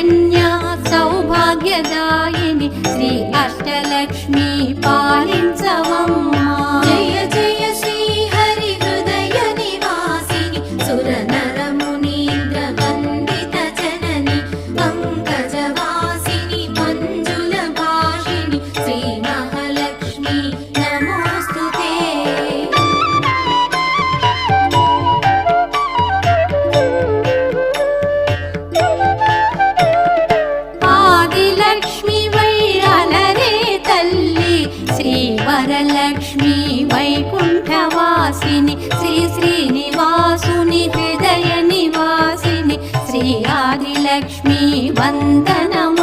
కన్యా సౌభాగ్యదాయిని శ్రీ అష్టలక్ష్మి పాలించవమ్మా. జయ జయ శ్రీ హరి హృదయ నివాసిని సుర నర మునీంద్ర వందిత జనని పంకజవాసిని మంజుల భాషిని శ్రీ మహాలక్ష్మి నమోస్తుతే. ఆదిలక్ష్మి వై అలరే తల్లి శ్రీ వరలక్ష్మి వైకుంఠవాసిని శ్రీ శ్రీనివాసుని హృదయ నివాసిని శ్రీ ఆదిలక్ష్మి వందనం.